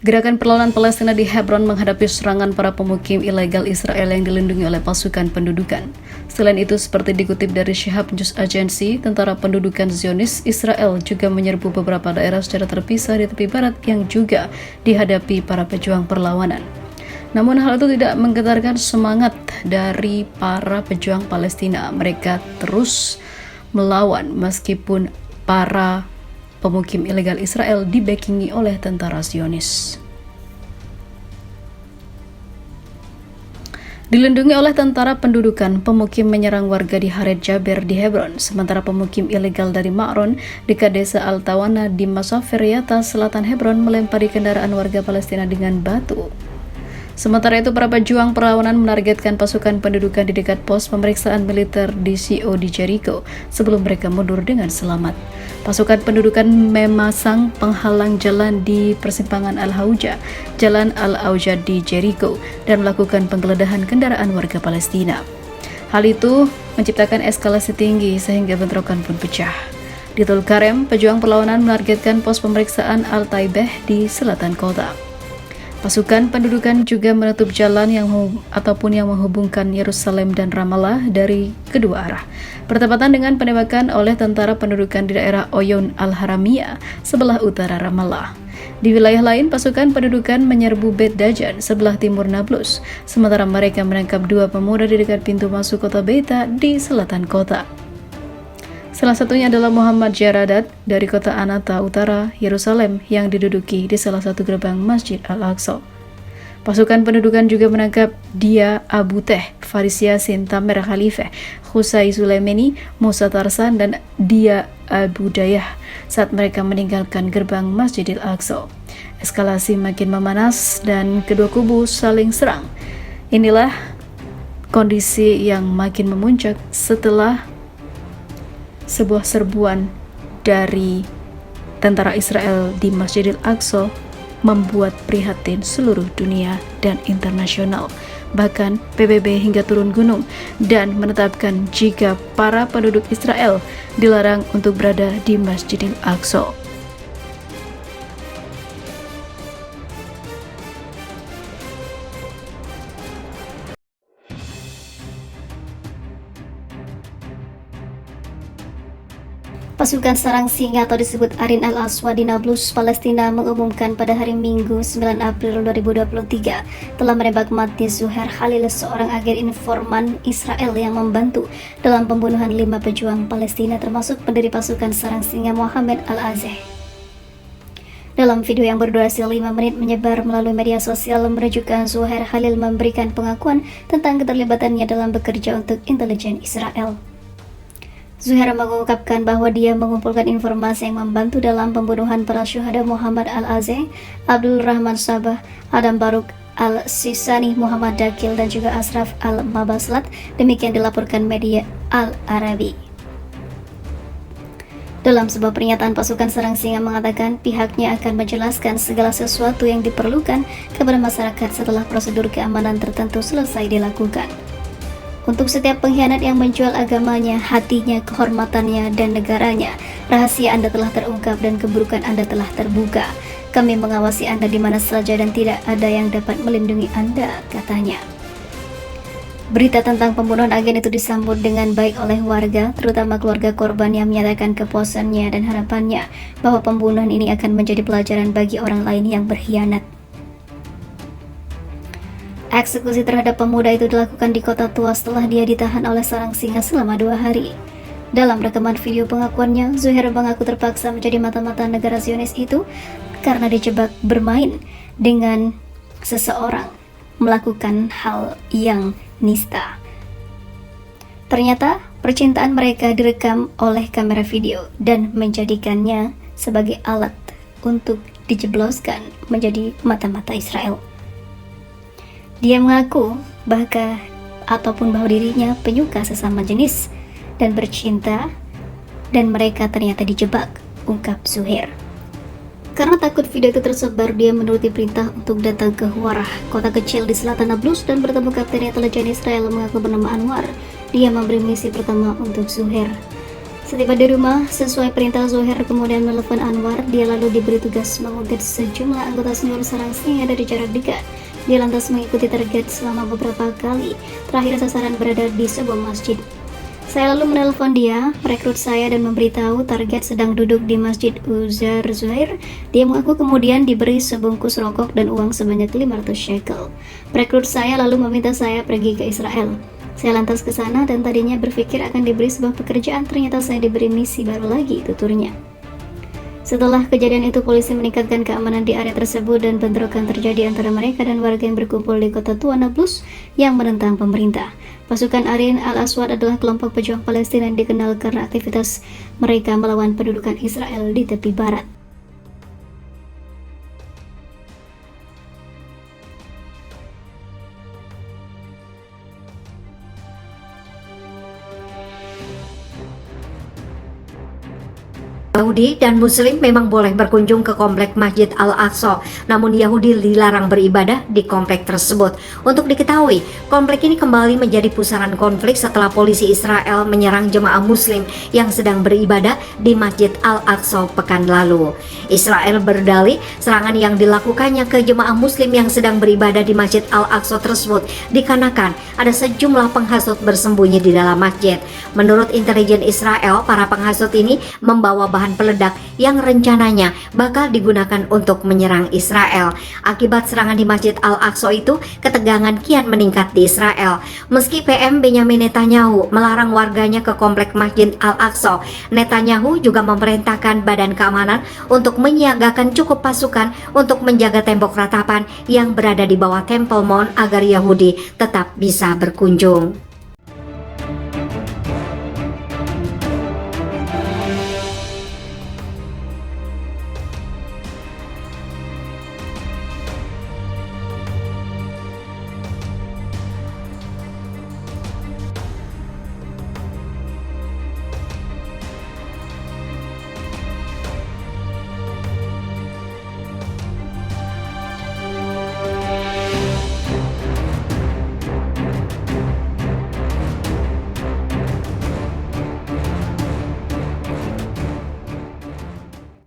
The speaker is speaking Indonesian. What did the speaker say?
Gerakan perlawanan Palestina di Hebron menghadapi serangan para pemukim ilegal Israel yang dilindungi oleh pasukan pendudukan. Selain itu, seperti dikutip dari Shihab News Agency, tentara pendudukan Zionis Israel juga menyerbu beberapa daerah secara terpisah di tepi barat yang juga dihadapi para pejuang perlawanan. Namun hal itu tidak menggetarkan semangat dari para pejuang Palestina. Mereka terus melawan meskipun para pemukim ilegal Israel dibackingi oleh tentara Zionis. Dilindungi oleh tentara pendudukan, pemukim menyerang warga di Haret Jaber di Hebron, sementara pemukim ilegal dari Ma'ron dekat desa Al-Tawana di Masaferiata, selatan Hebron melempari kendaraan warga Palestina dengan batu. Sementara itu, para pejuang perlawanan menargetkan pasukan pendudukan di dekat pos pemeriksaan militer di CO di Jericho sebelum mereka mundur dengan selamat. Pasukan pendudukan memasang penghalang jalan di persimpangan Al-Hauja, Jalan Al-Aujad di Jericho, dan melakukan penggeledahan kendaraan warga Palestina. Hal itu menciptakan eskalasi tinggi sehingga bentrokan pun pecah. Di Tulkarem, pejuang perlawanan menargetkan pos pemeriksaan Al-Taibeh di selatan kota. Pasukan pendudukan juga menutup jalan yang menghubungkan Yerusalem dan Ramallah dari kedua arah, bertepatan dengan penembakan oleh tentara pendudukan di daerah Oyon Al-Haramiyah sebelah utara Ramallah. Di wilayah lain, pasukan pendudukan menyerbu Bet Dajan sebelah timur Nablus, sementara mereka menangkap dua pemuda di dekat pintu masuk kota Beita di selatan kota. Salah satunya adalah Muhammad Jaradat dari kota Anata Utara, Yerusalem, yang diduduki di salah satu gerbang Masjid Al-Aqsa. Pasukan pendudukan juga menangkap Dia Abu Teh, Faris Yasin, Tamer Khalifah, Khusay Sulaimani, Musa Tarsan, dan Dia Abu Dayah saat mereka meninggalkan gerbang Masjid Al-Aqsa. Eskalasi makin memanas dan kedua kubu saling serang. Inilah kondisi yang makin memuncak setelah sebuah serbuan dari tentara Israel di Masjidil Aqsa membuat prihatin seluruh dunia dan internasional. Bahkan PBB hingga turun gunung dan menetapkan jika para penduduk Israel dilarang untuk berada di Masjidil Aqsa. Pasukan Sarang Singa atau disebut Arin Al-Aswad di Nablus, Palestina mengumumkan pada hari Minggu 9 April 2023 telah menembak mati Zuhair Khalil, seorang agen informan Israel yang membantu dalam pembunuhan 5 pejuang Palestina termasuk pendiri pasukan Sarang Singa Mohammed Al-Azeh. Dalam video yang berdurasi 5 menit menyebar melalui media sosial, menunjukkan Zuhair Khalil memberikan pengakuan tentang keterlibatannya dalam bekerja untuk intelijen Israel. Zuhair mengungkapkan bahwa dia mengumpulkan informasi yang membantu dalam pembunuhan para syuhada Muhammad Al-Azeh, Abdul Rahman Sabah, Adam Baruk Al-Sisani, Muhammad Dakil, dan juga Ashraf Al-Mabaslat. Demikian dilaporkan media Al-Arabi. Dalam sebuah pernyataan, pasukan Sarang Singa mengatakan pihaknya akan menjelaskan segala sesuatu yang diperlukan kepada masyarakat setelah prosedur keamanan tertentu selesai dilakukan. Untuk setiap pengkhianat yang menjual agamanya, hatinya, kehormatannya, dan negaranya, rahasia Anda telah terungkap dan keburukan Anda telah terbuka. Kami mengawasi Anda di mana saja dan tidak ada yang dapat melindungi Anda, katanya. Berita tentang pembunuhan agen itu disambut dengan baik oleh warga, terutama keluarga korban yang menyatakan kepuasannya dan harapannya bahwa pembunuhan ini akan menjadi pelajaran bagi orang lain yang berkhianat. Eksekusi terhadap pemuda itu dilakukan di kota tua setelah dia ditahan oleh Sarang Singa selama 2 hari. Dalam rekaman video pengakuannya, Zuhair mengaku terpaksa menjadi mata-mata negara Zionis itu karena dijebak bermain dengan seseorang melakukan hal yang nista. Ternyata percintaan mereka direkam oleh kamera video dan menjadikannya sebagai alat untuk dijebloskan menjadi mata-mata Israel. Dia mengaku bahwa dirinya penyuka sesama jenis dan bercinta, dan mereka ternyata dijebak, ungkap Zuhair. Karena takut video itu tersebar, dia menuruti perintah untuk datang ke Huwarah, kota kecil di selatan Nablus, dan bertemu Kapten intelijen Israel mengaku bernama Anwar. Dia memberi misi pertama untuk Zuhair. Setiba di rumah, sesuai perintah Zuhair kemudian menelpon Anwar. Dia lalu diberi tugas mengugat sejumlah anggota senior Sarang Singa dari jarak dekat. Dia lantas mengikuti target selama beberapa kali. Terakhir sasaran berada di sebuah masjid. Saya lalu menelpon dia, merekrut saya dan memberitahu target sedang duduk di Masjid Uzar Zuhair. Dia mengaku kemudian diberi sebungkus rokok dan uang sebanyak 500 shekel. Perekrut saya lalu meminta saya pergi ke Israel. Saya lantas ke sana dan tadinya berpikir akan diberi sebuah pekerjaan, ternyata saya diberi misi baru lagi, tuturnya. Setelah kejadian itu, polisi meningkatkan keamanan di area tersebut dan bentrokan terjadi antara mereka dan warga yang berkumpul di kota Tua Nablus yang menentang pemerintah. Pasukan Arin Al-Aswad adalah kelompok pejuang Palestina yang dikenal karena aktivitas mereka melawan pendudukan Israel di tepi barat. Yahudi dan Muslim memang boleh berkunjung ke komplek Masjid Al-Aqsa, namun Yahudi dilarang beribadah di komplek tersebut. Untuk diketahui, komplek ini kembali menjadi pusaran konflik setelah polisi Israel menyerang jemaah Muslim yang sedang beribadah di Masjid Al-Aqsa pekan lalu. Israel berdalih serangan yang dilakukannya ke jemaah Muslim yang sedang beribadah di Masjid Al-Aqsa tersebut dikarenakan ada sejumlah penghasut bersembunyi di dalam masjid. Menurut intelijen Israel, para penghasut ini membawa bahan peledak yang rencananya bakal digunakan untuk menyerang Israel. Akibat serangan di Masjid Al-Aqsa itu, ketegangan kian meningkat di Israel. Meski PM Benyamin Netanyahu melarang warganya ke komplek Masjid Al-Aqsa, Netanyahu juga memerintahkan Badan Keamanan untuk menyiagakan cukup pasukan untuk menjaga tembok ratapan yang berada di bawah Temple Mount agar Yahudi tetap bisa berkunjung.